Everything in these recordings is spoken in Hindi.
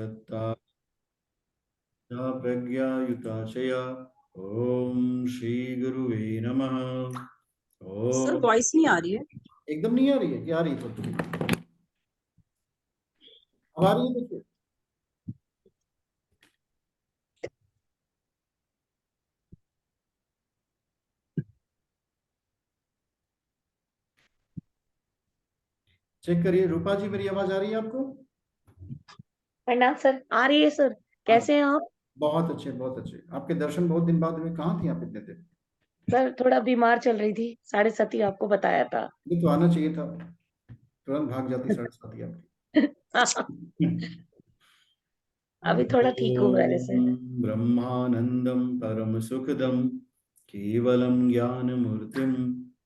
सत्ता प्रज्ञायुताशया। ओम श्री गुरुवे नमः। सर ओम। वॉइस नहीं आ रही है। एकदम नहीं आ रही है? क्या आ रही है? तो अब आ रही है? देखिए, चेक करिए। रूपा जी, मेरी आवाज आ रही है आपको? प्रणाम सर, आ रही है सर। कैसे हैं आप? बहुत अच्छे, बहुत अच्छे। आपके दर्शन बहुत दिन बाद हुए। कहाँ थी आप इतने दिन? सर थोड़ा बीमार चल रही थी, 7:30 ही आपको बताया था। ये तो आना चाहिए था, तुरंत भाग जाती 7:30 आपकी। अभी थोड़ा ठीक हूँ ओम पहले से। ब्रह्मानंदं परम सुखदं केवलं ज्ञानमूर्तिं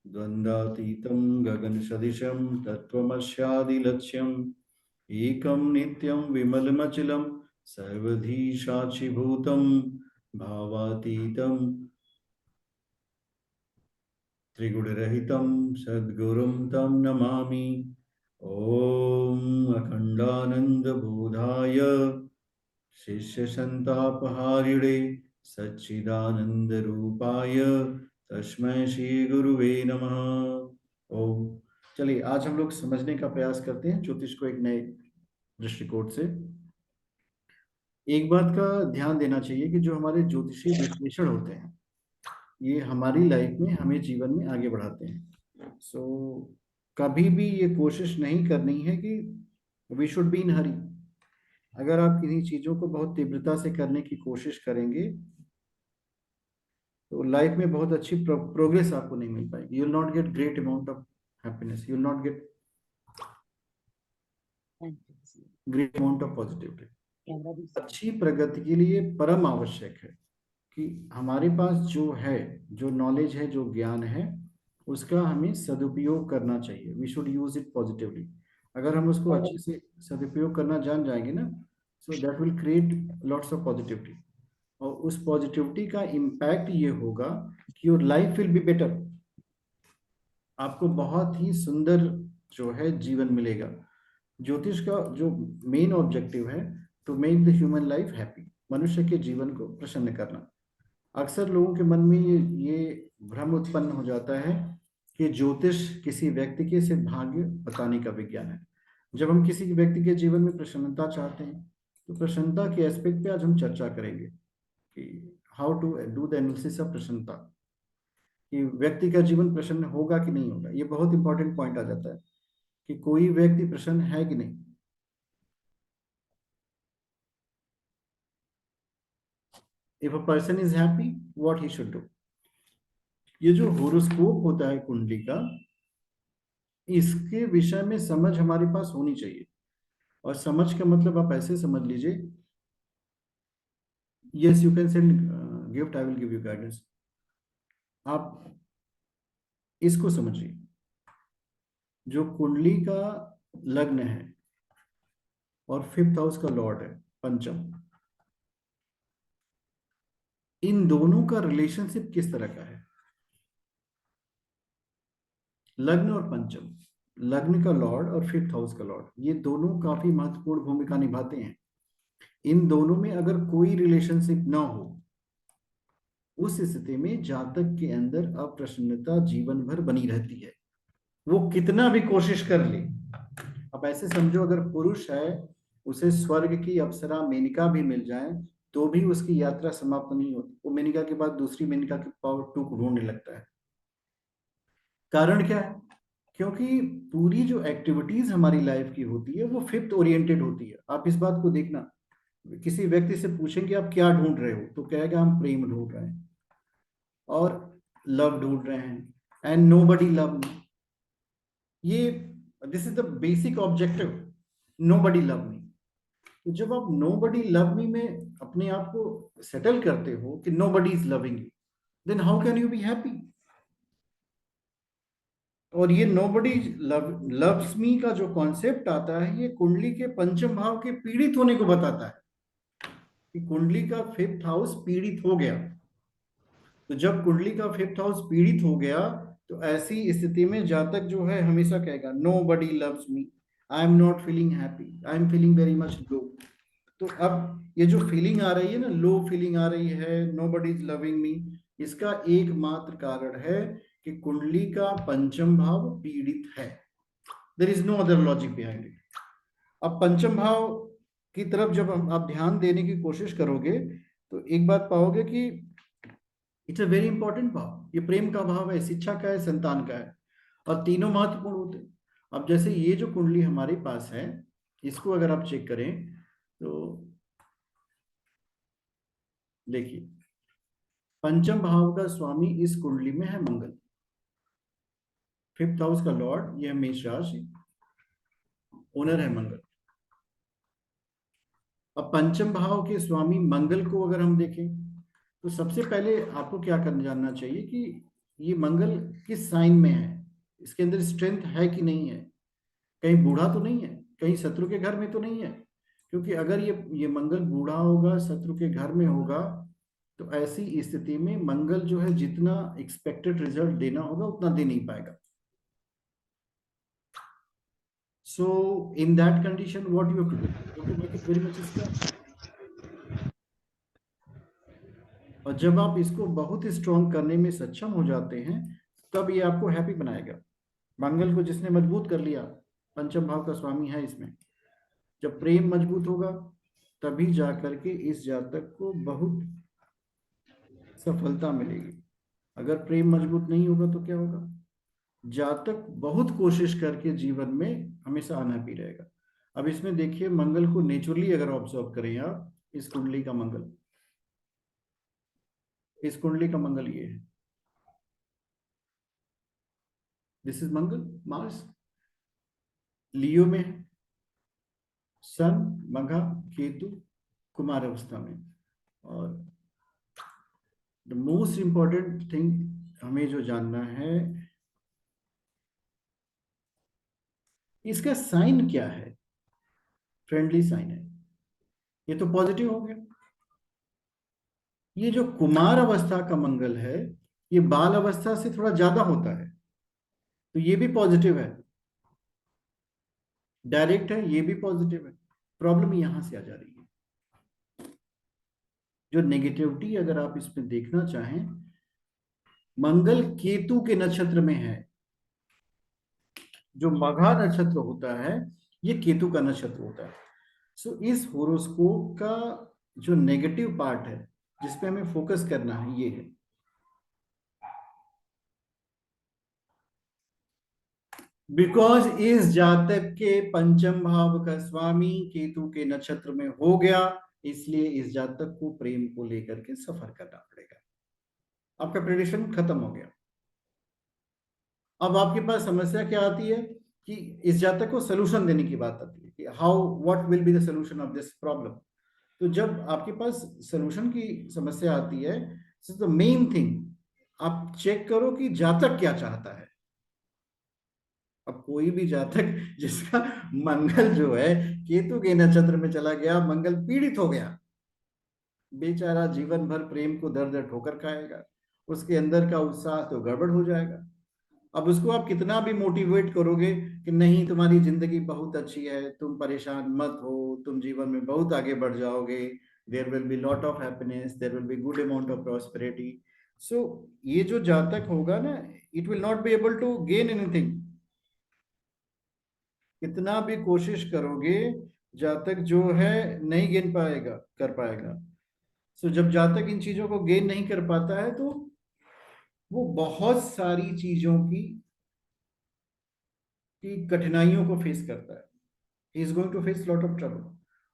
द्वंद्वातीतं गगन सदिशं तत्त्वमस्यादिलक्ष्यम् एकं नित्यं विमलमचलं सर्वधी साक्षिभूतं भावातीतं त्रिगुणरहितं सद्गुरुं तं नमामि। ॐ अखण्डानन्दबोधाय शिष्यसन्तापहारिणे सच्चिदानन्दरूपाय तस्मै श्री गुरुवे नमः। ओम। चलिए, आज हम लोग समझने का प्रयास करते हैं ज्योतिष को एक नए दृष्टिकोण से। एक बात का ध्यान देना चाहिए कि जो हमारे ज्योतिषीय विश्लेषण होते हैं, ये हमारी लाइफ में हमें जीवन में आगे बढ़ाते हैं। कभी भी ये कोशिश नहीं करनी है कि वी शुड बी इन हरी। अगर आप किन्हीं चीज़ों को बहुत तीव्रता से करने की कोशिश करेंगे तो लाइफ में बहुत अच्छी प्रोग्रेस आपको नहीं मिल पाएगी। You will not get great amount of happiness, you will not get great amount of positivity. अच्छी प्रगति के लिए परम आवश्यक है कि हमारे पास जो है, जो नॉलेज है, जो ज्ञान है, उसका हमें सदुपयोग करना चाहिए। We should use it positively. अगर हम उसको अच्छे से सदुपयोग करना जान जाएंगे ना, so that will create lots of positivity. और उस पॉजिटिविटी का इम्पैक्ट ये होगा कि your life will be better. आपको बहुत ही सुंदर जो है जीवन मिलेगा। ज्योतिष का जो मेन ऑब्जेक्टिव है, to make the human life happy, मनुष्य के जीवन को प्रसन्न करना। अक्सर लोगों के मन में ये भ्रम उत्पन्न हो जाता है कि ज्योतिष किसी व्यक्ति के सिर्फ भाग्य बताने का विज्ञान है। जब हम किसी व्यक्ति के जीवन में प्रसन्नता चाहते हैं तो प्रसन्नता के एस्पेक्ट पे आज हम चर्चा करेंगे कि how to do the analysis of प्रसन्नता, कि व्यक्ति का जीवन प्रसन्न होगा कि नहीं होगा। ये बहुत इंपॉर्टेंट पॉइंट आ जाता है कि कोई व्यक्ति प्रसन्न है कि नहीं। If a person is happy, what he should do. ये जो होरोस्कोप होता है कुंडली का, इसके विषय में समझ हमारे पास होनी चाहिए। और समझ का मतलब आप ऐसे समझ लीजिए, yes you can send gift, I will give you guidance. आप इसको समझिए, जो कुंडली का लग्न है और 5th हाउस का लॉर्ड है पंचम, इन दोनों का रिलेशनशिप किस तरह का है। लग्न और पंचम, लग्न का लॉर्ड और 5th हाउस का लॉर्ड, ये दोनों काफी महत्वपूर्ण भूमिका निभाते हैं। इन दोनों में अगर कोई रिलेशनशिप ना हो, उस स्थिति में जातक के अंदर अप्रसन्नता जीवन भर बनी रहती है, वो कितना भी कोशिश कर ले। अब ऐसे समझो, अगर पुरुष है, उसे स्वर्ग की अप्सरा मेनका भी मिल जाए तो भी उसकी यात्रा समाप्त नहीं होती। वो मेनका के बाद दूसरी मेनका के पावर 2 को ढूंढने लगता है। कारण क्या है? क्योंकि पूरी जो एक्टिविटीज हमारी लाइफ की होती है वो 5th ओरिएंटेड होती है। आप इस बात को देखना, किसी व्यक्ति से पूछेंगे आप क्या ढूंढ रहे हो, तो कहेगा हम प्रेम ढूंढ रहे हैं और लव ढूंढ रहे हैं, एंड नोबडी लव मी। ये this is the basic objective, nobody love me. तो जब आप नोबडी लव मी में अपने आप को सेटल करते हो कि nobody is loving you, then how can you be happy. और ये नोबडी लव्स मी का जो कॉन्सेप्ट आता है, ये कुंडली के पंचम भाव के पीड़ित होने को बताता है कि कुंडली का 5th हाउस पीड़ित हो गया। तो जब कुंडली का 5th हाउस पीड़ित हो गया तो ऐसी स्थिति में जातक जो है हमेशा कहेगा nobody loves me, I am not feeling happy, I am feeling very much low. तो अब ये जो फीलिंग आ रही है ना, लो फीलिंग आ रही है, नोबडी इज लविंग मी, इसका एकमात्र कारण है कि कुंडली का पंचम भाव पीड़ित है। There is no other logic behind it. अब पंचम भाव की तरफ जब आप ध्यान देने की कोशिश करोगे तो एक बात पाओगे कि इट्स अ वेरी इंपॉर्टेंट भाव। ये प्रेम का भाव है, शिक्षा का है, संतान का है, और तीनों महत्वपूर्ण होते हैं। अब जैसे ये जो कुंडली हमारे पास है, इसको अगर आप चेक करें तो देखिए, पंचम भाव का स्वामी इस कुंडली में है मंगल, फिफ्थ हाउस का लॉर्ड, ये मेष राशि, ओनर है मंगल। अब पंचम भाव के स्वामी मंगल को अगर हम देखें तो सबसे पहले आपको क्या करना जानना चाहिए कि ये मंगल किस साइन में है, इसके अंदर स्ट्रेंथ है कि नहीं है, कहीं बूढ़ा तो नहीं है, कहीं शत्रु के घर में तो नहीं है। क्योंकि अगर ये मंगल बूढ़ा होगा, शत्रु के घर में होगा, तो ऐसी स्थिति में मंगल जो है जितना एक्सपेक्टेड रिजल्ट देना होगा उतना दे नहीं पाएगा। So in that condition what you have to do, you have to make it very much strong. और जब आप इसको बहुत स्ट्रांग करने में सक्षम हो जाते हैं तब ये आपको हैप्पी बनाएगा। मंगल को जिसने मजबूत कर लिया, पंचम भाव का स्वामी है इसमें, जब प्रेम मजबूत होगा तभी जाकर के इस जातक को बहुत सफलता मिलेगी। अगर प्रेम मजबूत नहीं होगा तो क्या होगा, जातक बहुत कोशिश करके जीवन में हमेशा अनहैप्पी रहेगा। अब इसमें देखिए, मंगल को नेचुरली अगर ऑब्जर्व करें आप, इस कुंडली का मंगल, इस कुंडली का मंगल ये है, दिस इज मंगल, मार्स लियो में है, सन मघा केतु कुमार अवस्था में। और द मोस्ट इंपॉर्टेंट थिंग हमें जो जानना है, इसका साइन क्या है, फ्रेंडली साइन है, ये तो पॉजिटिव हो गया। ये जो कुमार अवस्था का मंगल है, ये बाल अवस्था से थोड़ा ज्यादा होता है, तो ये भी पॉजिटिव है, डायरेक्ट है, ये भी पॉजिटिव है। प्रॉब्लम यहां से आ जा रही है, जो नेगेटिविटी अगर आप इसमें देखना चाहें, मंगल केतु के नक्षत्र में है। जो मघा नक्षत्र होता है ये केतु का नक्षत्र होता है। सो इस होरोस्कोप का जो नेगेटिव पार्ट है जिसपे हमें फोकस करना है, ये है बिकॉज इस जातक के पंचम भाव का स्वामी केतु के नक्षत्र में हो गया, इसलिए इस जातक को प्रेम को लेकर के सफर करना पड़ेगा। आपका प्रेडिक्शन खत्म हो गया। अब आपके पास समस्या क्या आती है कि इस जातक को सोल्यूशन देने की बात आती है कि how what will be the solution of this problem. तो जब आपके पास सोल्यूशन की समस्या आती है, तो मेन थिंग आप चेक करो कि जातक क्या चाहता है। अब कोई भी जातक जिसका मंगल जो है केतु के नक्षत्र में चला गया, मंगल पीड़ित हो गया, बेचारा जीवन भर प्रेम को दर दर ठोकर खाएगा, उसके अंदर का उत्साह तो गड़बड़ हो जाएगा। अब उसको आप कितना भी मोटिवेट करोगे कि नहीं तुम्हारी जिंदगी बहुत अच्छी है, तुम परेशान मत हो, तुम जीवन में बहुत आगे बढ़ जाओगे, there will be lot of happiness, there will be good amount of prosperity. So ये जो जातक होगा ना, it will not be able to gain anything. कितना भी कोशिश करोगे, जातक जो है नहीं गेन पाएगा, कर पाएगा। सो जब जातक इन चीजों को गेन नहीं कर पाता है तो वो बहुत सारी चीजों की कठिनाइयों को फेस करता है। He is going to face lot of trouble,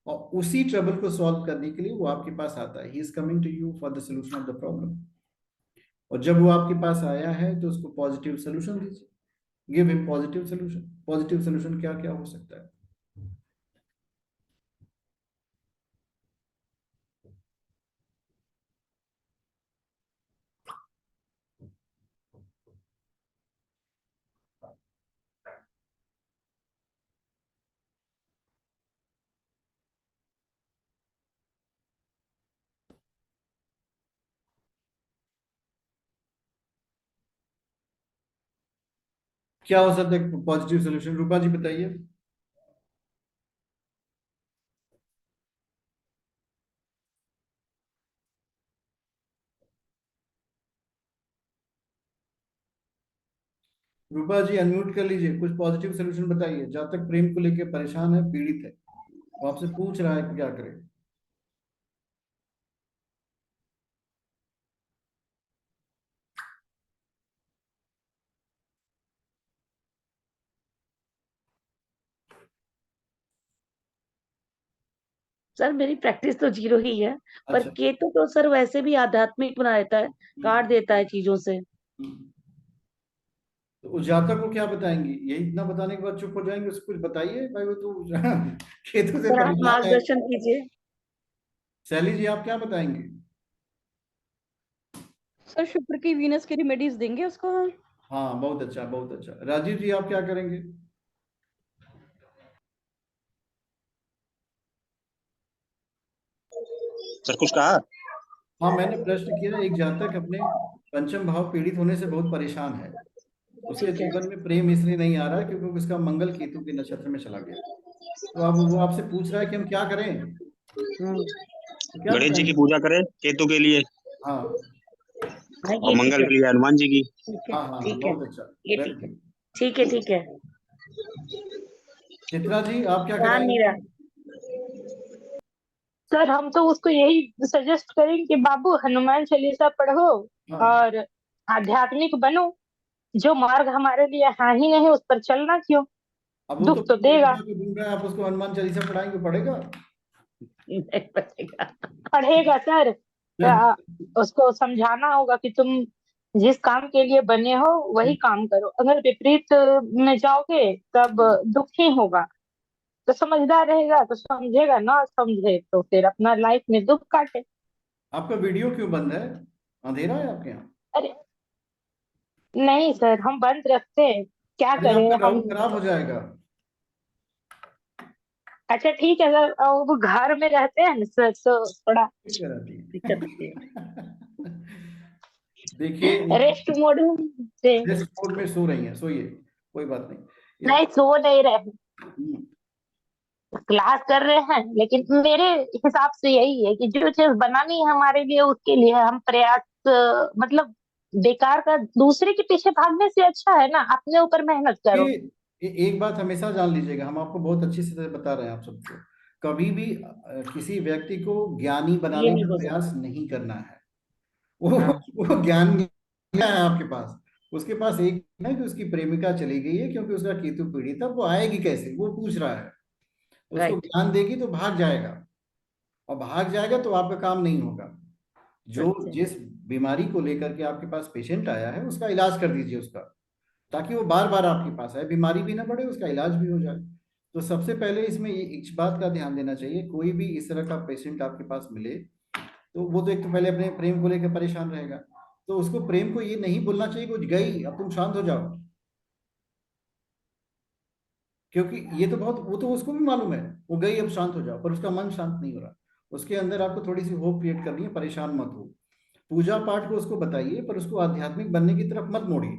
और उसी ट्रबल को सॉल्व करने के लिए वो आपके पास आता है। He is coming to you for the solution of the problem. और जब वो आपके पास आया है तो उसको पॉजिटिव सोल्यूशन दीजिए, give him positive solution. Positive solution क्या क्या हो सकता है? क्या हो सकता है पॉजिटिव सोल्यूशन, रूपा जी बताइए। रूपा जी अनम्यूट कर लीजिए, कुछ पॉजिटिव सोल्यूशन बताइए। जातक प्रेम को लेके परेशान है, पीड़ित है, वो आपसे पूछ रहा है कि क्या करें। सर मेरी प्रैक्टिस तो 0 ही है, पर अच्छा। केतु तो सर वैसे भी आध्यात्मिक बना देता है, काट देता है चीजों से। तो उस जातक को क्या बताएंगी? यही इतना बताने के बाद चुप हो जाएंगे? उसको कुछ बताइए भाई, वो तो खेतों से सर आप परेशान है। मार्गदर्शन कीजिए। शैली जी आप क्या बताएंगे? सर शुक्र की वीनस की रेमेडीज देंगे उसको हम। हाँ बहुत अच्छा, बहुत अच्छा। राजीव जी आप क्या करेंगे? सर कुछ कहा? हाँ मैंने प्रश्न किया, एक जातक अपने पंचम भाव पीड़ित होने से बहुत परेशान है। उसके ठीक है। जीवन में प्रेम इसलिए नहीं आ रहा है क्योंकि उसका मंगल केतु के नक्षत्र में चला गया। तो अब वो आपसे पूछ रहा है कि हम क्या करें, हम्म। तो क्या गणेश जी की बताएंगे? पूजा करें केतु के लिए, हाँ हाँ और ये ठीक मंगल है। के लिए हनुमान जी की। ठीक है। हाँ हाँ हाँ, ठीक है। बहुत अच्छा। ये वेरी ठीक है। गुड। ठीक है। ठीक है। चित्रा जी आप क्या ध्यान नहीं कराएंगे? रहा। सर हम तो उसको यही सजेस्ट करेंगे कि बाबू हनुमान चालीसा पढ़ो हाँ। और आध्यात्मिक बनो। जो मार्ग हमारे लिए हाँ ही नहीं उस पर चलना क्यों, अब वो तो दुख तो देगा। प्रेमिका को ढूंढ रहा है, आप उसको हनुमान चालीसा पढ़ाएंगे, पढ़ेगा? नहीं पड़ेगा। पढ़ेगा सर। आ, उसको समझाना होगा कि तुम जिस काम के लिए बने हो वही काम करो, अगर विपरीत में जाओगे तब दुख ही होगा। तो समझदार रहेगा तो समझेगा, ना समझे तो फिर अपना लाइफ में दुख काटे। आपका वीडियो क्यों बंद है? अंधेरा है आपके यहाँ? अरे नहीं सर, हम बंद रखते हैं, क्या अरे करें आपका हम। राहु खराब हो जाएगा। अच्छा ठीक है सर, वो घर में रहते हैं ना सर, तो थोड़ा ठीक कराती दिक्कत होती है। है। देखिए, रेस्ट मोड से। रेस्ट मोड में सो रही हैं, सोइए, कोई बात नहीं। नहीं सो नहीं रहे, हम्म, क्लास कर रहे हैं, लेकिन मेरे हिसाब से यही है कि जो चीज बनानी है हमारे लिए उसके लिए हम प्रयास मतलब बेकार का दूसरे के पीछे भागने से अच्छा है ना अपने ऊपर मेहनत ये करो। एक बात हमेशा जान लीजिएगा, हम आपको बहुत अच्छी से बता रहे हैं आप सबको, कभी भी किसी व्यक्ति को ज्ञानी ये बनाने नहीं का हो प्रयास सकता। नहीं करना है। वो हाँ। वो ज्ञान नहीं है आपके पास। उसके पास एक है कि उसकी प्रेमिका चली गई है क्योंकि उसका केतु पीड़ित है, वो आएगी कैसे, वो पूछ रहा है। तो उसको राइट। ज्ञान देगी तो भाग जाएगा, और भाग जाएगा तो आपका काम नहीं होगा। जो सत्य। जिस बीमारी को लेकर के आपके पास पेशेंट आया है उसका इलाज कर दीजिए उसका, ताकि वो बार बार आपके पास आए, बीमारी भी ना बढ़े, उसका इलाज भी हो जाए। तो सबसे पहले इसमें इस बात का ध्यान देना चाहिए, कोई भी इस तरह का पेशेंट आपके पास मिले तो वो तो एक तो पहले अपने प्रेम को लेकर परेशान रहेगा। तो उसको प्रेम को ये नहीं बोलना चाहिए कि गई अब तुम शांत हो जाओ, क्योंकि ये तो बहुत, वो तो उसको भी मालूम है वो गई अब शांत हो जाओ, पर उसका मन शांत नहीं हो रहा। उसके अंदर आपको थोड़ी सी होप क्रिएट करनी है, परेशान मत हो। पूजा पाठ को उसको बताइए, पर उसको आध्यात्मिक बनने की तरफ मत मोड़िए।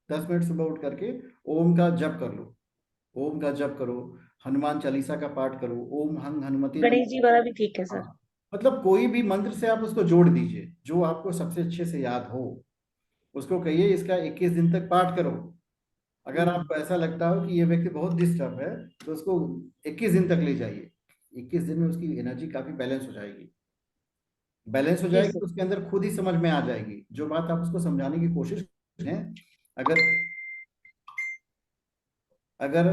10 मिनट सुबह उठ करके ओम का जप कर लो, ओम का जप करो, हनुमान चालीसा का पाठ करो, ओम हंग हनुमते नम। गणेश जी वाला भी ठीक है सर। हाँ, मतलब कोई भी मंत्र से आप उसको जोड़ दीजिए जो आपको सबसे अच्छे से याद हो। उसको कहिए इसका 21 दिन तक पाठ करो। अगर हम्म। आपको ऐसा लगता हो कि ये व्यक्ति बहुत डिस्टर्ब है, तो उसको 21 दिन तक ले जाइए। 21 दिन में उसकी एनर्जी काफी बैलेंस हो जाएगी। बैलेंस हो जी जाएगी सर। तो उसके अंदर खुद ही समझ में आ जाएगी जो बात आप उसको समझाने की कोशिश कर रहे हैं। अगर अगर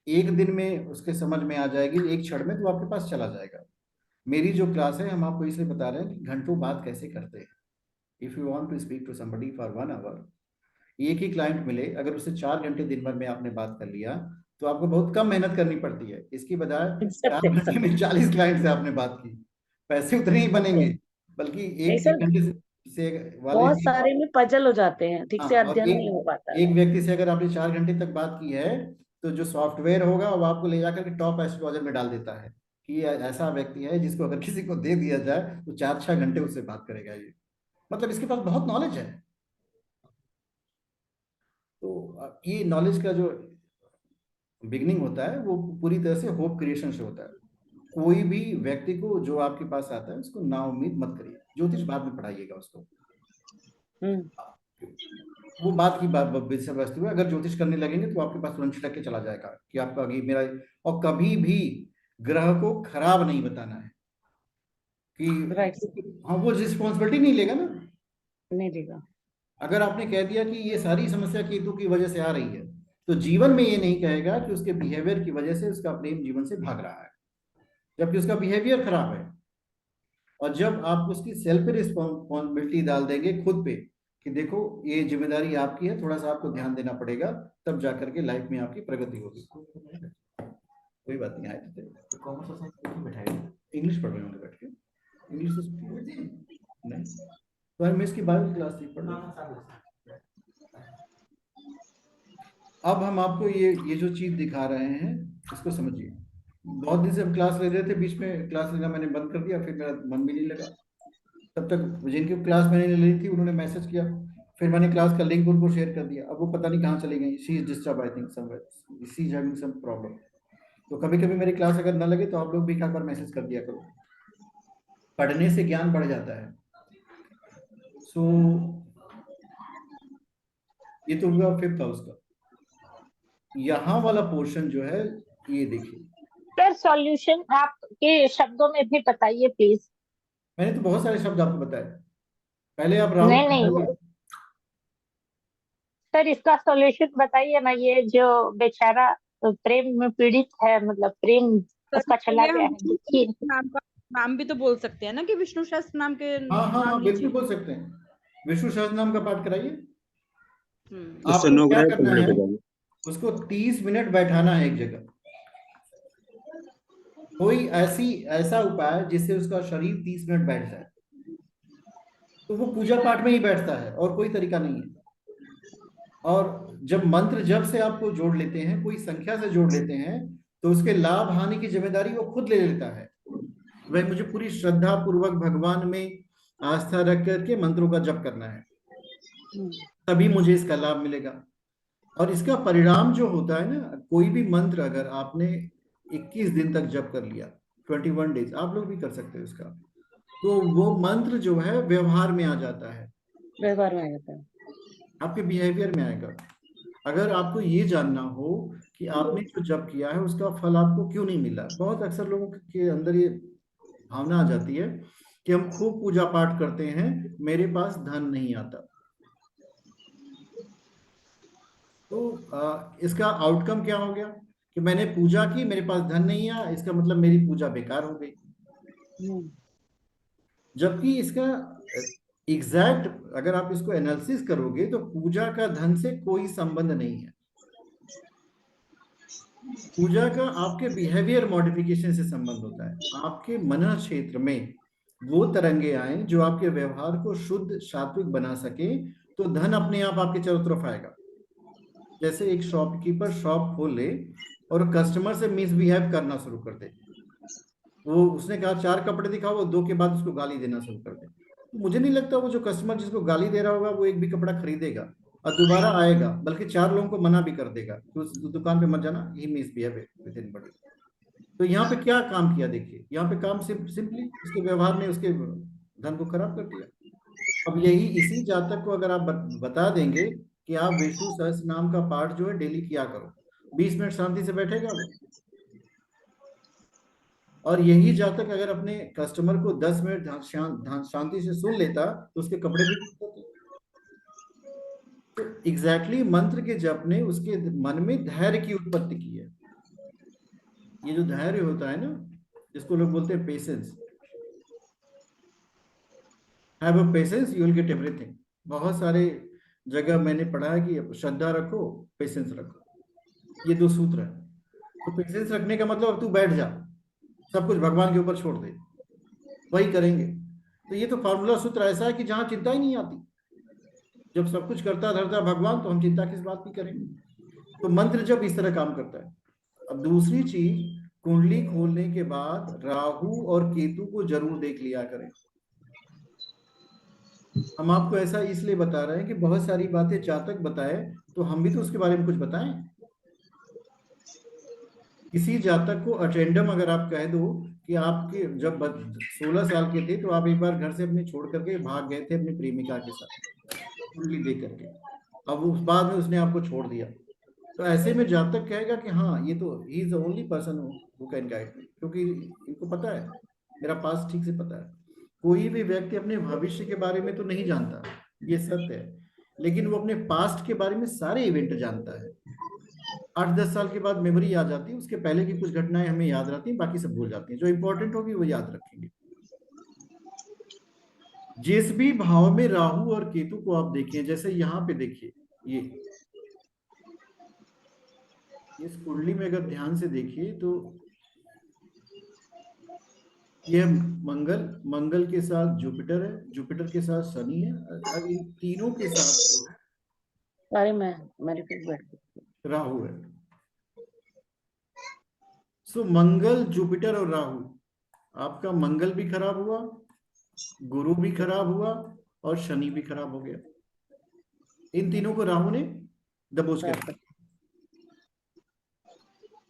एक दिन में उसके समझ में आ जाएगी, एक क्षण में, तो आपके पास चला जाएगा। मेरी जो क्लास है, हम आपको इसलिए बता रहे हैं कि घंटों बात कैसे करते हैं। If you want to speak to somebody for 1 hour, एक ही क्लाइंट मिले, अगर उससे 4 घंटे दिन भर में आपने बात कर लिया, तो आपको बहुत कम मेहनत करनी पड़ती है। इसकी बजाय चार सत्य घंटे सत्य। में 40 क्लाइंट से आपने बात की, पैसे उतने ही सत्य। बनेंगे। बल्कि नहीं एक सर, एक घंटे से वाले, बहुत सारे में पजल हो जाते हैं, ठीक हाँ, से और अध्ययन नहीं हो एक पाता है। एक व्यक्ति से अगर आपने 4 घंटे तक बात की है, तो जो सॉफ्टवेयर होगा वो आपको ले जाकर के टॉप एस्ट्रोलॉजर में डाल देता है कि ये ऐसा व्यक्ति है जिसको अगर किसी को दे दिया जाए तो 4-6 घंटे उससे बात करेगा ये। मतलब इसके पास बहुत नॉलेज है। तो ये नॉलेज का जो बिगनिंग होता है वो पूरी तरह से होप क्रिएशन से होता है। कोई भी व्यक्ति को जो आपके पास आता है उसको ना उम्मीद मत करिए, ज्योतिष बाद में पढ़ाइएगा उसको। हम्म। वो बात की बात विषय वस्तु है। अगर ज्योतिष करने लगेंगे तो आपके पास तुरंत छिटक के चला जाएगा कि आपका आगे मेरा, और कभी भी ग्रह को खराब नहीं बताना है कि राइट, हाँ, वो रिस्पॉन्सिबिलिटी नहीं लेगा ना। नहीं देगा। अगर आपने कह दिया कि ये सारी समस्या केतु की वजह से आ रही है, तो जीवन में ये नहीं कहेगा कि उसके बिहेवियर की वजह से उसका प्रेम जीवन से भाग रहा है, जबकि उसका बिहेवियर खराब है। और जब आप उसकी सेल्फ रिस्पॉन्सिबिलिटी डाल देंगे खुद पे कि देखो ये जिम्मेदारी आपकी है, थोड़ा सा आपको ध्यान देना पड़ेगा, तब जाकर के लाइफ में आपकी प्रगति होगी। कोई बात नहीं, आए तो कॉमर्स और साइंस बैठाए इंग्लिश पढ़ रहे होंगे बैठ के, इंग्लिश नहीं तो हम इसकी बायो क्लास ही पढ़ रहे। अब हम आपको ये जो चीज दिखा रहे हैं इसको समझिए। बहुत दिन से हम क्लास ले रहे थे, बीच में क्लास लेना मैंने बंद कर दिया, फिर मेरा मन भी नहीं लगा। तब तक जिनकी क्लास मैंने ले ली थी उन्होंने मैसेज किया, फिर मैंने क्लास का लिंक उनको शेयर कर दिया। अब वो पता नहीं कहाँ चली गई, she is disturb I think somewhere, she is having some problem. तो कभी कभी मेरी क्लास अगर ना लगे तो आप लोग भी एक बार मैसेज कर दिया करो, पढ़ने से ज्ञान बढ़ जाता है। सो ये तो हुआ 5th हाउस का। यहाँ वाला पोर्शन जो है ये देखिए, सर सॉल्यूशन आपके शब्दों में भी बताइए प्लीज। मैंने तो बहुत सारे शब्द आपको बताए, पहले आप राहुल नहीं नहीं सर, इसका सॉल्यूशन बताइए ना। ये जो बेचारा प्रेम में पीड़ित है, मतलब प्रेम उसका चला गया है, देखिए। नाम का नाम भी तो बोल सकते हैं ना कि विष्णु शास्त्र नाम के हाँ हाँ नाम हाँ बिल्कुल लीजिए। बोल सकते हैं, विष्णु सहस्त्र नाम का पाठ कराइए। इससे आपको 9 क्या ग्रह करना कंप्लीट है, हो जाएंगे। उसको 30 मिनट बैठाना है एक जगह। कोई ऐसा उपाय जिससे उसका शरीर 30 मिनट बैठ जाए, तो वो पूजा पाठ में ही बैठता है और कोई तरीका नहीं है। और जब मंत्र जब से आपको जोड़ लेते हैं, कोई संख्या से जोड़ लेते हैं, तो उसके लाभ हानि की जिम्मेदारी वो खुद ले लेता है। वह मुझे पूरी श्रद्धा पूर्वक भगवान में आस्था रख करके मंत्रों का जप करना है, तभी मुझे इसका लाभ मिलेगा। और इसका परिणाम जो होता है ना, कोई भी मंत्र अगर आपने 21 दिन तक जप कर लिया, 21 डेज, आप लोग भी कर सकते हैं इसका, तो वो मंत्र जो है व्यवहार में आ जाता है, व्यवहार में आ जाता है, आपके बिहेवियर में आएगा। अगर आपको ये जानना हो कि आपने जो जप किया है उसका फल आपको क्यों नहीं मिला, बहुत अक्सर लोगों के अंदर ये भावना आ जाती है कि हम खूब पूजा पाठ करते हैं, मेरे पास धन नहीं आता। तो इसका आउटकम क्या हो गया कि मैंने पूजा की, मेरे पास धन नहीं आया, इसका मतलब मेरी पूजा बेकार हो गई। जबकि इसका एग्जैक्ट अगर आप इसको एनालिसिस करोगे तो पूजा का धन से कोई संबंध नहीं है। पूजा का आपके बिहेवियर मॉडिफिकेशन से संबंध होता है। आपके मन क्षेत्र में वो तरंगे आए जो आपके व्यवहार को शुद्ध सात्विक बना सके, तो धन अपने आप आपके चारों तरफ आएगा। जैसे एक शॉपकीपर शॉप खोल ले और कस्टमर से मिसबिहेव करना शुरू कर दे, वो उसने कहा 4 कपड़े दिखाओ, वो 2 के बाद उसको गाली देना शुरू कर दे, तो मुझे नहीं लगता वो जो कस्टमर जिसको गाली दे रहा होगा वो एक भी कपड़ा खरीदेगा और दोबारा आएगा, बल्कि 4 लोगों को मना भी कर देगा कि उस दुकान पे मत जाना, ही मिसबिहेव विद एनीबॉडी। तो यहाँ पे क्या काम किया, देखिए यहाँ पे काम सिंपली उसके व्यवहार ने उसके धन को खराब कर दिया। अब यही इसी जातक को अगर आप बता देंगे कि आप विष्णु सहस्त्र नाम का पाठ जो है डेली किया करो, 20 मिनट शांति से बैठेगा वो। और यही जातक अगर अपने कस्टमर को 10 मिनट शांति से सुन लेता तो उसके कपड़े भी होते। तो एग्जैक्टली मंत्र के जप ने उसके मन में धैर्य की उत्पत्ति की है। ये जो धैर्य होता है ना, जिसको लोग बोलते हैं patience, have a patience you will get everything. बहुत सारे जगह मैंने पढ़ा है कि श्रद्धा रखो, पेशेंस रखो, ये 2 सूत्र है। तो पेशेंस रखने का मतलब अब तू बैठ जा, सब कुछ भगवान के ऊपर छोड़ दे, वही करेंगे। तो ये तो फॉर्मूला सूत्र ऐसा है कि जहां चिंता ही नहीं आती, जब सब कुछ करता धरता भगवान, तो हम चिंता किस बात की करेंगे। तो मंत्र जब इस तरह काम करता है। अब दूसरी चीज, कुंडली खोलने के बाद राहु और केतु को जरूर देख लिया करें। हम आपको ऐसा इसलिए बता रहे हैं कि बहुत सारी बातें जातक बताए, तो हम भी तो उसके बारे में कुछ बताएं। किसी जातक को अटेंडम अगर आप कह दो कि आपके जब 16 साल के थे तो आप एक बार घर से अपने छोड़ करके भाग गए थे अपनी प्रेमिका के साथ कुंडली दे करके, अब उस बाद में उसने आपको छोड़ दिया, तो ऐसे में जातक कहेगा कि हाँ ये तो he is the only person who can guide me, क्योंकि इनको पता है, मेरा पास ठीक से पता है। कोई भी व्यक्ति अपने भविष्य के बारे में तो नहीं जानता, ये सत्य है, लेकिन वो अपने पास्ट के बारे में सारे इवेंट जानता है। 8-10 साल के बाद मेमोरी आ जाती है, उसके पहले की कुछ घटनाएं हमें याद रहती हैं, बाकी सब भूल जाती हैं, जो इंपॉर्टेंट होगी वो याद रखेंगे। जिस भी भाव में राहु और केतु को आप देखें, जैसे यहाँ पे देखिए, ये इस कुंडली में अगर ध्यान से देखिए तो ये मंगल के साथ जुपिटर है, जुपिटर के साथ शनि है, अब इन तीनों के साथ जो है अरे मेरे पे बैठ गई। राहु है। सो मंगल, जुपिटर और राहु, आपका मंगल भी खराब हुआ, गुरु भी खराब हुआ और शनि भी खराब हो गया। इन तीनों को राहु ने दबोच कर,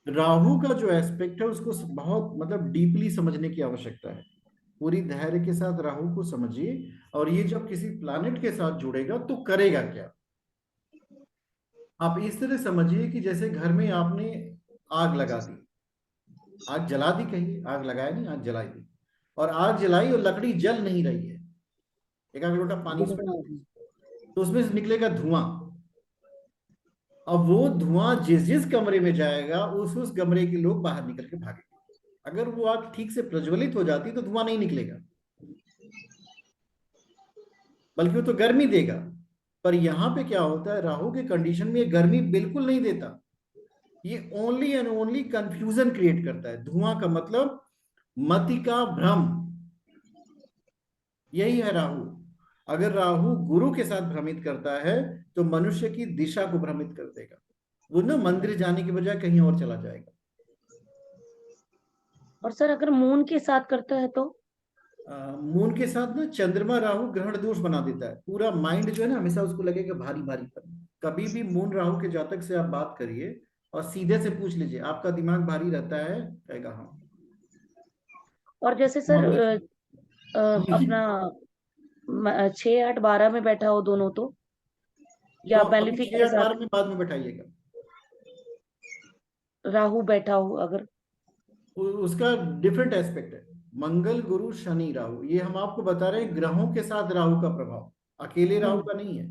राहु का जो एस्पेक्ट है उसको बहुत मतलब डीपली समझने की आवश्यकता है। पूरी धैर्य के साथ राहु को समझिए, और ये जब किसी प्लैनेट के साथ जुड़ेगा तो करेगा क्या। आप इस तरह समझिए कि जैसे घर में आपने आग लगा दी, आग जला दी, कहिए आग लगाया नहीं, आग जलाई दी, और आग जलाई और लकड़ी जल नहीं रही है, एक आग लोटा पानी उसमें डाल दीजिए, तो उसमें से निकलेगा धुआं। अब वो धुआं जिस जिस कमरे में जाएगा उस कमरे के लोग बाहर निकल के भागेंगे। अगर वो आग ठीक से प्रज्वलित हो जाती तो धुआं नहीं निकलेगा, बल्कि वो तो गर्मी देगा। पर यहां पे क्या होता है, राहु के कंडीशन में ये गर्मी बिल्कुल नहीं देता, ये only and only confusion create करता है। धुआं का मतलब मति का भ्रम, यही है राहु। अगर राहु गुरु के साथ भ्रमित करता है तो मनुष्य की दिशा को भ्रमित कर देगा, वो ना मंदिर जाने के बजाय कहीं और चला जाएगा। और सर अगर मून के साथ करता है तो मून के साथ ना चंद्रमा राहु ग्रहण दोष बना देता है, पूरा माइंड जो है ना हमेशा उसको लगेगा भारी भारी पर। कभी भी मून राहु के जातक से आप बात करिए और सीधे से पूछ लीजिए आपका दिमाग भारी रहता है, कहेगा हाँ। और जैसे सर अपना 6-8-12 में बैठा हो दोनों तो, या तो बेनिफिक के 6-8-12 साथ में बाद में बैठाइएगा, राहु बैठा हो अगर, उसका डिफरेंट एस्पेक्ट है। मंगल, गुरु, शनि, राहु, ये हम आपको बता रहे हैं ग्रहों के साथ राहु का प्रभाव, अकेले राहु का नहीं है।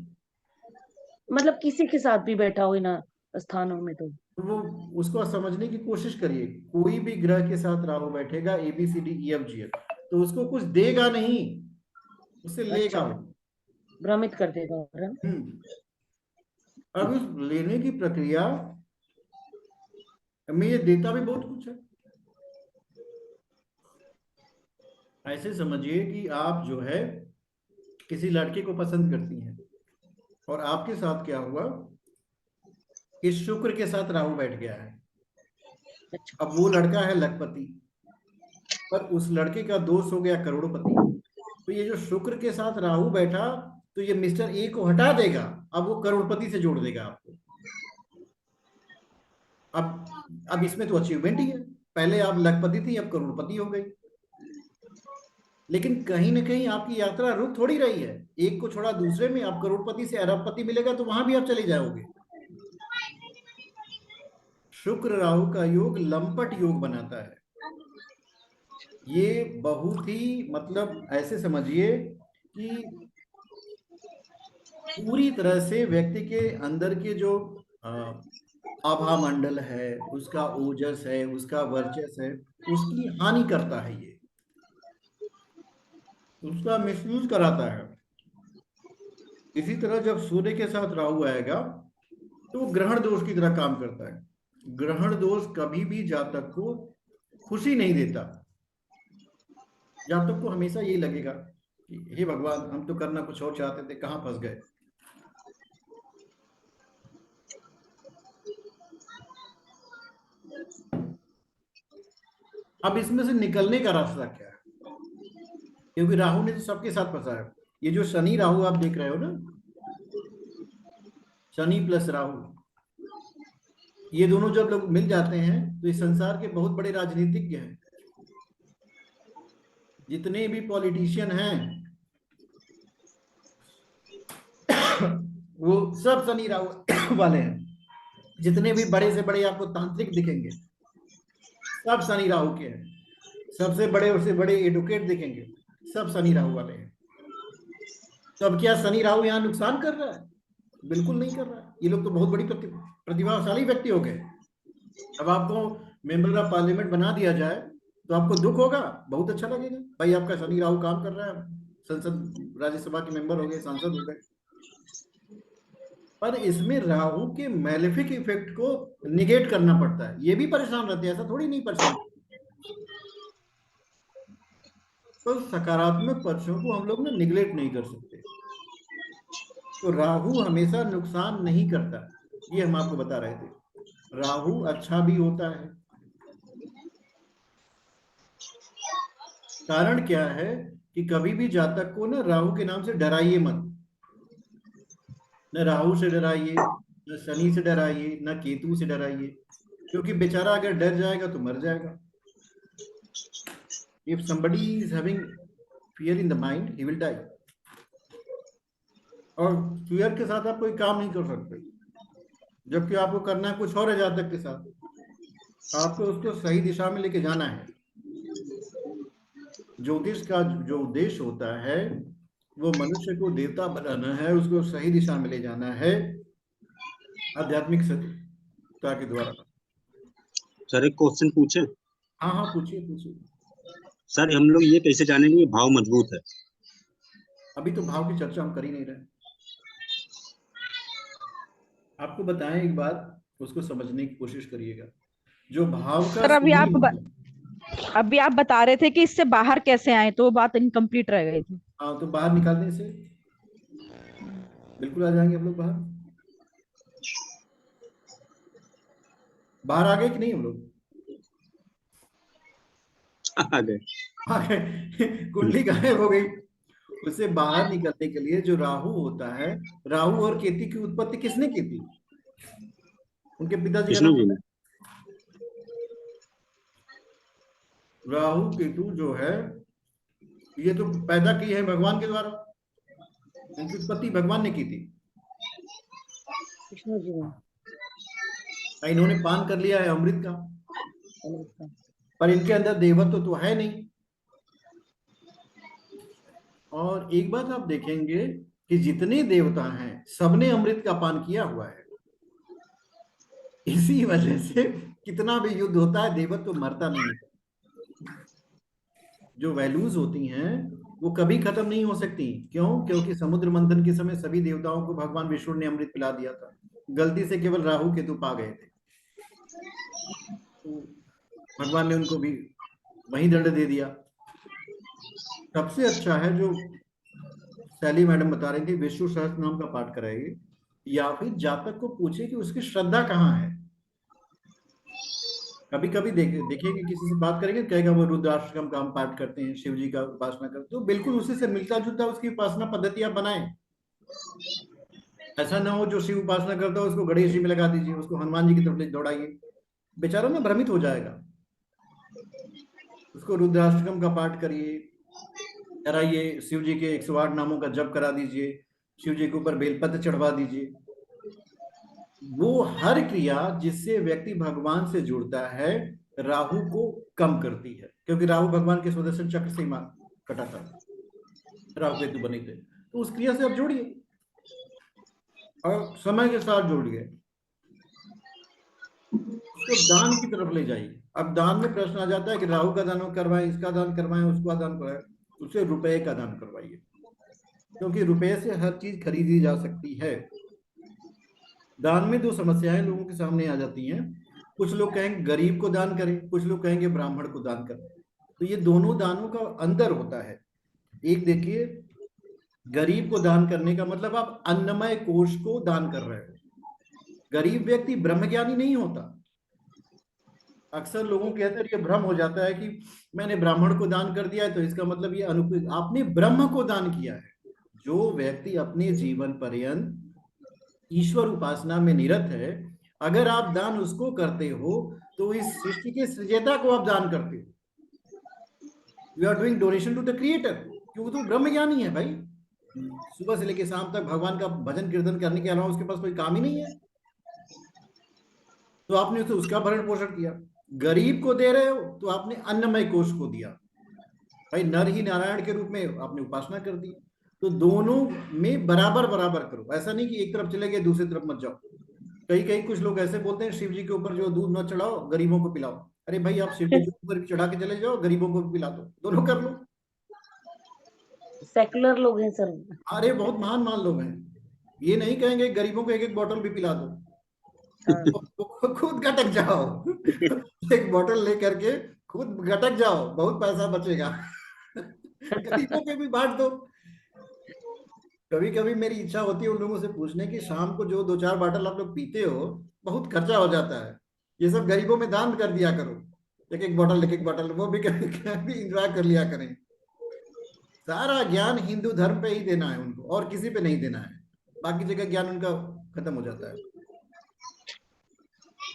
मतलब किसी के साथ भी बैठा हो इन स्थानों में तो वो उसको समझने की कोशिश करिए। कोई भी ग्रह के साथ राहु बैठेगा ABCDEFGH, तो उसको कुछ देगा नहीं, उससे लेगा। अच्छा, भ्रमित कर देगा। अब उस लेने की प्रक्रिया में ये देता भी बहुत कुछ है। ऐसे समझिए कि आप जो है किसी लड़के को पसंद करती हैं, और आपके साथ क्या हुआ, इस शुक्र के साथ राहु बैठ गया है। अच्छा। अब वो लड़का है लखपति, पर उस लड़के का दोस्त हो गया करोड़पति। तो ये जो शुक्र के साथ राहु बैठा, तो ये मिस्टर ए को हटा देगा, अब वो करोड़पति से जोड़ देगा आपको। अब इसमें तो अचीवमेंट ही है, पहले आप लखपति थी अब करोड़पति हो गई। लेकिन कहीं ना कहीं आपकी यात्रा रुक थोड़ी रही है, एक को छोड़ा दूसरे में, अब करोड़पति से अरबपति मिलेगा तो वहां भी आप चले जाओगे। शुक्र राहु का योग लंपट योग बनाता है। ये बहुत ही मतलब ऐसे समझिए कि पूरी तरह से व्यक्ति के अंदर के जो आभा मंडल है, उसका ओजस है, उसका वर्चस्व है, उसकी हानि करता है, ये उसका मिसयूज कराता है। इसी तरह जब सूर्य के साथ राहु आएगा तो वो ग्रहण दोष की तरह काम करता है। ग्रहण दोष कभी भी जातक को खुशी नहीं देता, जातक को हमेशा यही लगेगा कि हे भगवान, हम तो करना कुछ और चाहते थे, कहां फंस गए। अब इसमें से निकलने का रास्ता क्या है, क्योंकि राहु ने तो सबके साथ फंसा है। ये जो शनि राहु आप देख रहे हो ना, शनि प्लस राहु, ये दोनों जब लोग मिल जाते हैं तो इस संसार के बहुत बड़े राजनीतिज्ञ हैं। जितने भी पॉलिटिशियन हैं वो सब शनि राहु वाले हैं। जितने भी बड़े से बड़े आपको तांत्रिक दिखेंगे सब शनि राहु के हैं। सबसे बड़े से बड़े एडवोकेट दिखेंगे सब शनि राहु वाले हैं। तो अब क्या शनि राहु यहाँ नुकसान कर रहा है? बिल्कुल नहीं कर रहा है। ये लोग तो बहुत बड़ी प्रतिभाशाली व्यक्ति हो गए। अब आपको मेंबर ऑफ पार्लियामेंट बना दिया जाए तो आपको दुख होगा? बहुत अच्छा लगेगा भाई, आपका शनि राहु काम कर रहा है, संसद राज्यसभा के मेंबर हो गए, सांसद हो गए। पर इसमें राहु के मैलेफिक इफेक्ट को निगेट करना पड़ता है। ये भी परेशान रहते हैं, ऐसा थोड़ी नहीं परेशान। तो सकारात्मक पक्षों को हम लोग ना निगलेक्ट नहीं कर सकते। तो राहु हमेशा नुकसान नहीं करता, ये हम आपको बता रहे थे। राहु अच्छा भी होता है। कारण क्या है कि कभी भी जातक को ना राहु के नाम से डराइए मत। न राहु से डराइए, न शनि से डराइए, न केतु से डराइए, क्योंकि बेचारा अगर डर जाएगा तो मर जाएगा। If somebody is having fear in the mind, he will die. और फियर के साथ आप कोई काम नहीं कर सकते, जबकि आपको करना है कुछ और है जातक के साथ। आपको उसको सही दिशा में लेके जाना है। ज्योतिष का जो उद्देश्य होता है वो मनुष्य को देवता बनाना है, उसको सही दिशा में ले जाना है आध्यात्मिक सत्यता के द्वारा। सर एक क्वेश्चन पूछे? हाँ हाँ पूछिए पूछिए। सर हम लोग ये कैसे जानेंगे कि भाव मजबूत है? अभी तो भाव की चर्चा हम कर ही नहीं रहे। आपको बताएं एक बात, उसको समझने की कोशिश करिएगा। जो भाव का सर अभी आप बता रहे थे कि इससे बाहर कैसे आए, तो वो बात इनकम्प्लीट रह गई थी। हाँ, तो बाहर निकालने से बिल्कुल आ जाएंगे हम लोग बाहर। बाहर आ गए कि नहीं हम लोग? आ गए। कुंडली गायब हो गई। उससे बाहर निकलने के लिए जो राहु होता है, राहु और केतु की उत्पत्ति किसने की थी? उनके पिताजी का नाम? राहु केतु जो है ये तो पैदा की है भगवान के द्वारा। इनकी उत्पत्ति भगवान ने की थी। इन्होंने पान कर लिया है अमृत का, पर इनके अंदर देवत्व तो है नहीं। और एक बात आप देखेंगे कि जितने देवता हैं सबने अमृत का पान किया हुआ है। इसी वजह से कितना भी युद्ध होता है देवत्व तो मरता नहीं है। जो वैल्यूज होती हैं वो कभी खत्म नहीं हो सकती। क्यों? क्योंकि समुद्र मंथन के समय सभी देवताओं को भगवान विष्णु ने अमृत पिला दिया था। गलती से केवल राहु केतु पा गए थे, तो भगवान ने उनको भी वही दंड दे दिया। सबसे अच्छा है जो शैली मैडम बता रही थी, विष्णु सहस्त्र नाम का पाठ कराइए, या फिर जातक को पूछे कि उसकी श्रद्धा कहाँ है। कभी कभी देखिए किसी से बात करेंगे, कहेगा वो रुद्राष्टकम का हम पाठ करते हैं, शिव जी का उपासना करते हैं। तो बिल्कुल उसी से मिलता जुलता उसकी उपासना पद्धति आप बनाएं। ऐसा ना हो जो शिव उपासना करता हो उसको गणेश जी में लगा दीजिए, उसको हनुमान जी की तरफ दौड़ाइए, बेचारा ना भ्रमित हो जाएगा। उसको रुद्राष्टकम का पाठ कराइए, शिव जी के 108 नामों का जप करा दीजिए, शिव जी के ऊपर बेलपत्र चढ़वा दीजिए। वो हर क्रिया जिससे व्यक्ति भगवान से जुड़ता है राहु को कम करती है, क्योंकि राहु भगवान के सुदर्शन चक्र से कटा था, राहु केतु बने थे। तो उस क्रिया से आप जोड़िए और समय के साथ जोड़िए, उसको दान की तरफ ले जाइए। अब दान में प्रश्न आ जाता है कि राहु का दान करवाएं, इसका दान करवाएं, उसका दान करवाएं। उसे रुपए का दान करवाइए, क्योंकि रुपए से हर चीज खरीदी जा सकती है। दान में दो समस्याएं लोगों के सामने आ जाती हैं। कुछ लोग कहेंगे गरीब को दान करें, कुछ लोग कहेंगे ब्राह्मण को दान करें। तो ये दोनों दानों का अंतर होता है। एक देखिए, गरीब को दान करने का मतलब आप अन्नमय कोष को दान कर रहे हो। गरीब व्यक्ति ब्रह्मज्ञानी नहीं होता। अक्सर लोगों के अंदर ये भ्रम हो जाता है कि मैंने ब्राह्मण को दान कर दिया है तो इसका मतलब ये अनुकूल। आपने ब्रह्म को दान किया है। जो व्यक्ति अपने जीवन पर्यंत ईश्वर उपासना में निरत है, अगर आप दान उसको करते हो तो इस सृष्टि के सृजता को आप दान करते हो। You are doing donation to the creator, क्योंकि तो ब्रह्मज्ञानी है भाई। सुबह से लेकर शाम तक भगवान का भजन कीर्तन करने के अलावा उसके पास कोई काम ही नहीं है, तो आपने उसे उसका भरण पोषण किया। गरीब को दे रहे हो तो आपने अन्नमय कोश को दिया, भाई नर ही नारायण के रूप में आपने उपासना कर दी। तो दोनों में बराबर बराबर करो, ऐसा नहीं कि एक तरफ चले गए दूसरी तरफ मत जाओ। कई कई कुछ लोग ऐसे बोलते हैं शिव जी के ऊपर जो दूध न चढ़ाओ, गरीबों को पिलाओ। अरे भाई आप शिव जी के ऊपर भी चढ़ा के चले जाओ, गरीबों को भी पिला दो, दोनों कर लो। सेकुलर लोग हैं सर। अरे बहुत महान महान लोग हैं, ये नहीं कहेंगे गरीबों को एक एक बोतल भी पिला दो। खुद गटक जाओ एक बोतल लेकर के खुद गटक जाओ, बहुत पैसा बचेगा। गरीबों के भी बांट दो। कभी कभी मेरी इच्छा होती है उन लोगों से पूछने की, शाम को जो 2-4 बॉटल आप लोग पीते हो बहुत खर्चा हो जाता है, ये सब गरीबों में दान कर दिया करो, एक एक बोतल वो भी कभी इंजॉय कर लिया करें। सारा ज्ञान हिंदू धर्म पे ही देना है उनको, और किसी पे नहीं देना है, बाकी जगह ज्ञान उनका खत्म हो जाता है।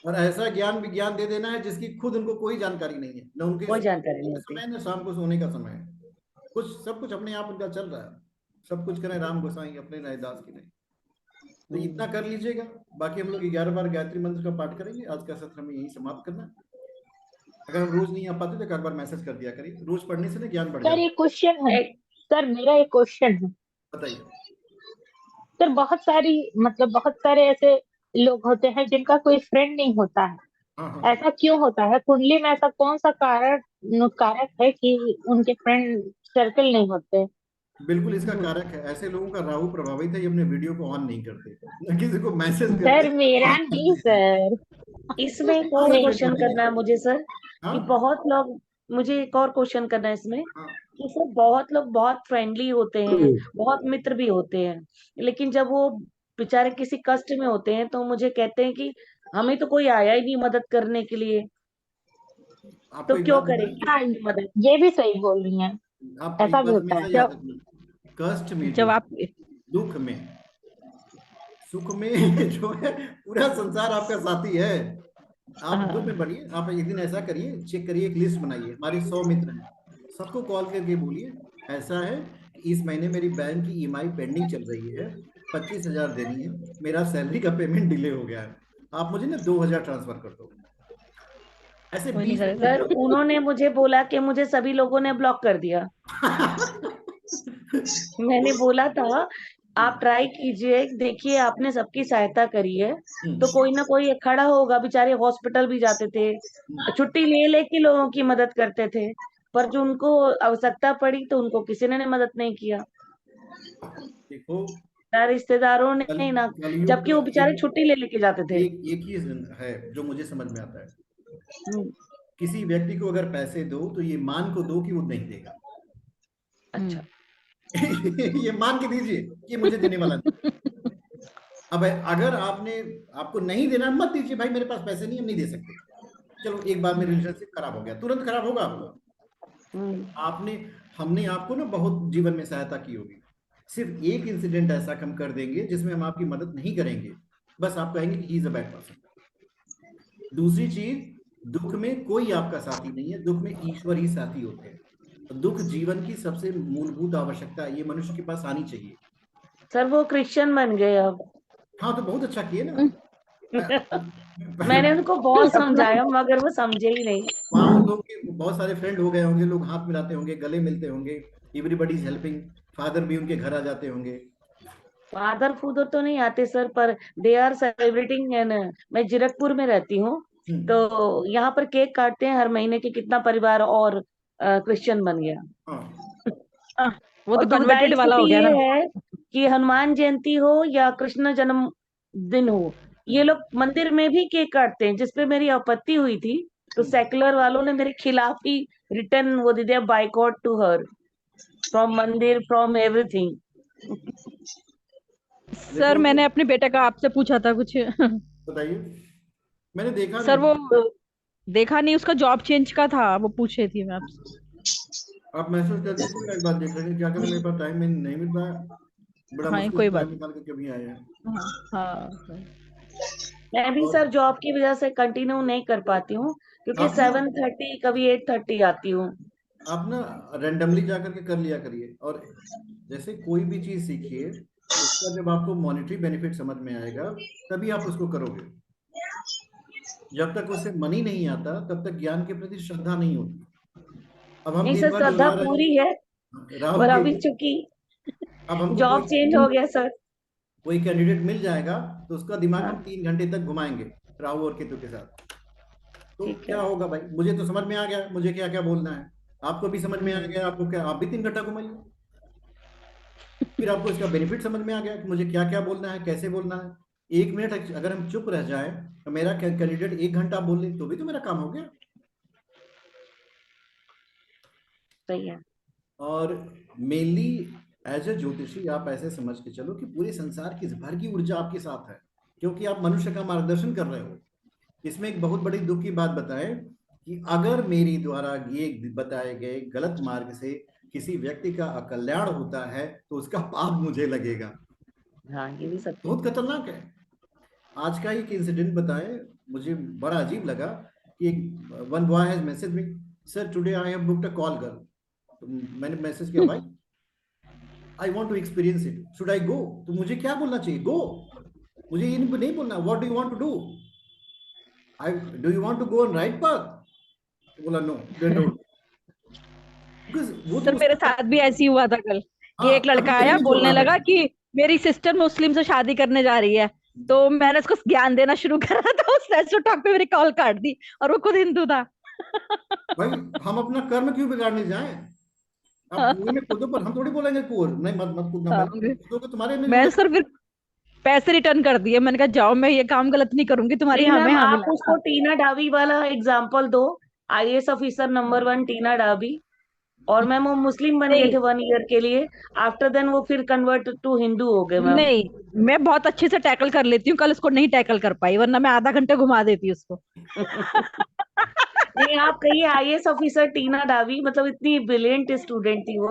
और ऐसा ज्ञान विज्ञान दे देना है जिसकी खुद उनको कोई जानकारी नहीं है, न उनके कोई जानकारी नहीं समय होती। न शाम को सोने का समय है, कुछ सब कुछ अपने आप उनका चल रहा है, सब कुछ करें राम गोसाई अपने रैदास की नहीं। तो इतना कर लीजिएगा, बाकी हम लोग 11 बार गायत्री मंत्र का पाठ करेंगे। आज का सत्र हमें यही समाप्त करना है। अगर हम रोज नहीं आ पाते तो एक बार मैसेज कर दिया करिए, रोज पढ़ने से ना ज्ञान बढ़ सर जाता है। एक क्वेश्चन है, सर मेरा एक क्वेश्चन है। बताइए। सर बहुत सारे ऐसे लोग होते हैं जिनका कोई फ्रेंड नहीं होता है, हाँ हाँ, ऐसा क्यों होता है? कुंडली में ऐसा कौन सा कारक है कि उनके फ्रेंड सर्कल नहीं होते? बिल्कुल इसका कारक है, ऐसे लोगों का राहु प्रभावित है, ये अपने वीडियो को ऑन नहीं करते, न किसी को मैसेज सर मेरा करते। नहीं सर। इसमें एक हाँ, और सर, क्वेश्चन बताइए। करना है मुझे सर, हाँ कि बहुत लोग, मुझे एक और क्वेश्चन करना है इसमें, हाँ, कि सर बहुत लोग बहुत फ्रेंडली होते हैं, बहुत मित्र भी होते हैं, लेकिन जब वो बेचारे किसी कष्ट में होते हैं तो मुझे कहते हैं कि हमें तो कोई आया ही नहीं मदद करने के लिए, आपको तो एक क्यों बात करें बताएं, हाँ, किसी की मदद। ये भी सही बोल रही हैं, आप ऐसा एक भी बात होता है। हमेशा याद जब रखिए, कष्ट में जब जो आप दुख में सुख में जो है पूरा संसार आपका साथी है। आप दुख में हाँ, बढ़िए, आप एक दिन ऐसा करिए, चेक करिए, एक लिस्ट बनाइए, हमारे 100 मित्र हैं, सबको कॉल करके बोलिए ऐसा है कि इस महीने मेरी बैंक की ईएमआई पेंडिंग चल रही है, 25,000 देनी है, मेरा सैलरी का पेमेंट डिले हो गया है, आप मुझे ना 2,000 ट्रांसफर कर दो। ऐसे कोई नहीं 20 करेगा। सर उन्होंने मुझे बोला कि मुझे सभी लोगों ने ब्लॉक कर दिया। मैंने बोला था आप ट्राई कीजिए, देखिए आपने सबकी सहायता करी है तो कोई ना कोई खड़ा होगा। बेचारे हॉस्पिटल भी जाते थे, छुट्टी ले लेके लोगों की मदद करते थे, पर जो उनको आवश्यकता पड़ी तो उनको किसी ने मदद नहीं किया, देखो, ना रिश्तेदारों ने ना, कलयुग जबकि का वो बेचारे एक छुट्टी ले लेके जाते थे। एक ही है जो मुझे समझ में आता है, हम्म, किसी व्यक्ति को अगर पैसे दो तो ये मान को दो कि वो नहीं देगा। अच्छा। ये मान के दीजिए कि मुझे देने वाला नहीं। अब अगर आपको नहीं देना, मत दीजिए, भाई मेरे पास पैसे नहीं, हम नहीं दे सकते, चलो एक बार में रिलेशनशिप खराब हो गया, तुरंत खराब होगा आपका। हमने आपको ना बहुत जीवन में सहायता की होगी, सिर्फ एक इंसिडेंट ऐसा हम कर देंगे जिसमें हम आपकी मदद नहीं करेंगे, बस आप कहेंगे कि he is a bad person. दूसरी चीज, दुख में कोई आपका साथी नहीं है, दुख में ईश्वर ही साथी होते हैं। दुख जीवन की सबसे मूलभूत आवश्यकता है, ये मनुष्य के पास आनी चाहिए। सर वो क्रिश्चियन बन गए अब। हाँ तो बहुत अच्छा किए ना। मैंने उनको बहुत अपना समझाया मगर वो समझे ही नहीं। वहाँ उन लोग के बहुत सारे फ्रेंड हो गए होंगे, लोग हाथ मिलाते होंगे, गले मिलते होंगे, एवरीबॉडी इज हेल्पिंग, फादर भी उनके घर आ जाते होंगे। फादर फूदर तो नहीं आते सर, पर दे आर सेलिब्रेटिंग। एंड मैं जीरकपुर में रहती हूँ, तो यहाँ पर केक काटते हैं हर महीने के, कितना परिवार और क्रिश्चियन बन गया। हाँ वो और तो कन्वर्टेड दुखदाई वाला स्थिति हो गया ये ना। है कि हनुमान जयंती हो या कृष्ण जन्म दिन हो, ये लोग मंदिर में भी केक काटते हैं, जिसपे मेरी आपत्ति हुई थी, तो सेकुलर वालों ने मेरे खिलाफ ही रिटर्न वो दे दिया, बाइकआउट टू हर, फ्रॉम मंदिर, फ्रॉम एवरीथिंग। सर मैंने अपने बेटे का आपसे पूछा था कुछ। बताइए, मैंने देखा सर वो नहीं। देखा नहीं, उसका जॉब चेंज का था, वो पूछे थी मैं आपसे। आप मैसेज कर दीजिए, एक बार देख लेंगे, क्या करें, मेरे पास टाइम में नहीं मिल पाया, बड़ा हाँ मुश्किल कोई से बात टाइम निकाल के कभी आए हैं। नहीं। हाँ मैं भी और सर जॉब की वजह से कंटिन्यू नहीं कर पाती हूँ, क्योंकि आप ना 7:30 कभी 8:30 आती हूँ। आप ना रेंडमली जाकर के कर लिया करिए। और जैसे कोई भी चीज सीखिए, उसका जब आपको मॉनेटरी बेनिफिट समझ में आएगा तभी आप उसको करोगे। जब तक उससे मनी नहीं आता तब तक ज्ञान के प्रति श्रद्धा नहीं होती। अब हम नहीं दिन सर, भर श्रद्धा दोहरा रहे पूरी है, राहुल पर के, अभी चूंकि अब हमको जॉब चेंज हो गया सर। कोई कैंडिडेट मिल जाएगा तो उसका दिमाग हाँ। हम 3 घंटे तक घुमाएंगे राहु और केतु के साथ। तो ठीक क्या है। होगा भाई, मुझे तो समझ में आ गया मुझे क्या क्या बोलना है, आपको भी समझ में आ गया, आपको क्या, आप भी 3 घंटा घुमाइए। फिर आपको इसका बेनिफिट समझ में आ गया कि मुझे क्या क्या बोलना है, कैसे बोलना है। 1 मिनट अगर हम चुप रह जाए तो मेरा कैंडिडेट 1 घंटा बोल ले तो भी तो मेरा काम हो गया। सही है। और मेनली एज ए ज्योतिषी आप ऐसे समझ के चलो कि पूरे संसार की भर की ऊर्जा आपके साथ है, क्योंकि आप मनुष्य का मार्गदर्शन कर रहे हो। इसमें एक बहुत बड़ी दुख की बात बताएं कि अगर मेरी द्वारा ये बताए गए गलत मार्ग से किसी व्यक्ति का अकल्याण होता है तो उसका पाप मुझे लगेगा। हाँ, ये भी सत्य बहुत है। खतरनाक है। आज का एक इंसिडेंट बताएं, मुझे बड़ा अजीब लगा कि एक one boy has message me, sir today I have booked a call girl. तो मैंने मैसेज किया, भाई I want to experience it, should I go? तो मुझे क्या बोलना चाहिए? गो। मुझे ये नहीं बोलना what do you want to do, I do you want to go on right path? बोला नो देन डोंट, बिकॉज़ वो तो सर मेरे उसका, साथ भी ऐसी हुआ था कल कि एक अभी लड़का तक आया नहीं बोलने बोला है। लगा कि मेरी सिस्टर मुस्लिम से शादी करने जा रही है। तो मैंने उसको ज्ञान देना शुरू करा तो उसने ऐसे टॉक पे मेरी कॉल काट दी, और वो खुद हिंदू था। भाई हम अपना कर्म क्यों बिगाड़ने जाएं? आप कुएं में कूदो, पर हम थोड़ी बोलेंगे कुएं नहीं मत मत कूदना भाई, कूदोगे तुम्हारे में मैं सर फिर पैसे रिटर्न कर दिए, मैंने कहा जाओ, मैं ये काम गलत नहीं करूंगी, तुम्हारी नहीं हाँ में मैम, हाँ आप मिला। उसको टीना डाबी वाला एग्जाम्पल दो। आईएएस ऑफिसर नंबर 1 टीना डाबी, और मैम वो मुस्लिम बन गए नहीं थे 1 ईयर के लिए। आफ्टर देन वो फिर कन्वर्ट टू हिंदू हो गए मैम। नहीं, मैं बहुत अच्छे से टैकल कर लेती हूँ, कल उसको नहीं टैकल कर पाई, वरना मैं आधा घंटे घुमा देती उसको। नहीं, आप कहिए आईएएस ऑफिसर टीना डाबी, मतलब इतनी ब्रिलियंट स्टूडेंट थी वो,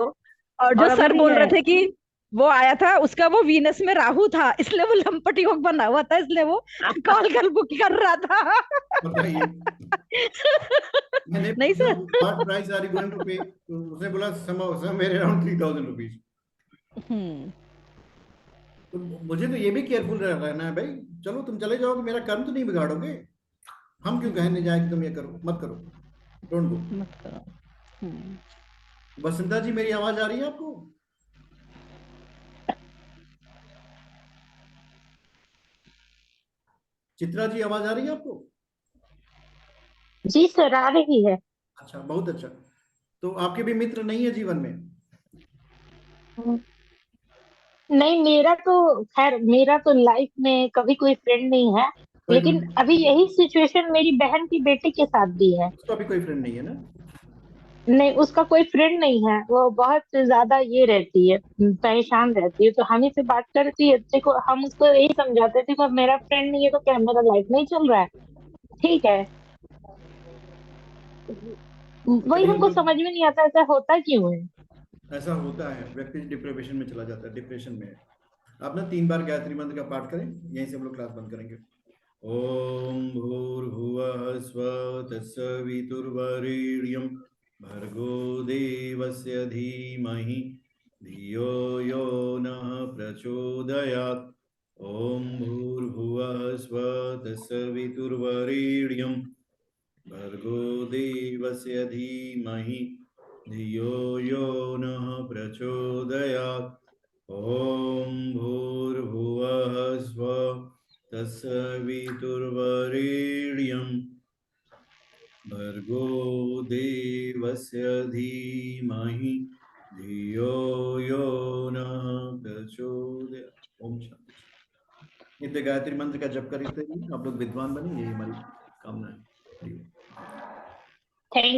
और जो और अभी सर भी बोल है। रहे थे कि वो आया था, उसका वो वीनस में राहु था, इसलिए वो लंपट योग बना हुआ था, इसलिए वो कॉल कर बुक कर रहा था। बताइए। मैंने नहीं पूछा sir. What price are you going to pay, तो उसने बोला समवेयर अराउंड 3000 रुपीज। हम्म। तो मुझे तो ये भी केयरफुल रहना है भाई, चलो तुम चले जाओगे, मेरा कर्म तो नहीं बिगाड़ोगे। हम क्यों कहने जाए कि तुम ये करो मत करो, डोंट गो। मत करो। वसंता जी मेरी आवाज आ रही है आपको? चित्रा जी आवाज आ रही है आपको? जी सर, आ रही है। अच्छा, बहुत अच्छा। तो आपके भी मित्र नहीं है जीवन में? नहीं, मेरा तो खैर, मेरा तो लाइफ में कभी कोई फ्रेंड नहीं है। कोई लेकिन नहीं, अभी यही सिचुएशन मेरी बहन की बेटी के साथ भी है। उसका भी कोई फ्रेंड नहीं है ना? नहीं, उसका कोई फ्रेंड नहीं है। वो बहुत ज्यादा ये रहती है, परेशान रहती है। तो हम ही से बात करती है, देखो हम उसको यही समझाते थे कि मेरा फ्रेंड नहीं है तो क्या, मेरा लाइफ नहीं चल रहा है? ठीक है। वही चलिए हमको तो समझ में नहीं आता ऐसा होता क्यों है। ऐसा होता है, व्यक्ति डिप्रेशन में चला जाता है, डिप्रेशन में है। आप ना 3 बार गायत्री मंत्र का पाठ करें, यहीं से हम लोग क्लास बंद करेंगे। ओम भूर्भुवः स्वः तत्सवितुर्वरेण्यं भर्गो देवस्य धीमहि धियो यो नः प्रचोदयात्। ओम भूर्भुवः स्वः तत्सवितुर्वरेण्यं भर्गो देवस्य धीमहि धियो यो नः प्रचोदयात्। ओम भूर्भुवः स्वः तत्सवितुर्वरेण्यं भर्गो देवस्य धीमहि धियो यो नः प्रचोदयात्। ओम शांति। नित्य गायत्री मंत्र का जप करते रहिए, आप लोग विद्वान बने, यही हमारी कामना है। थैंक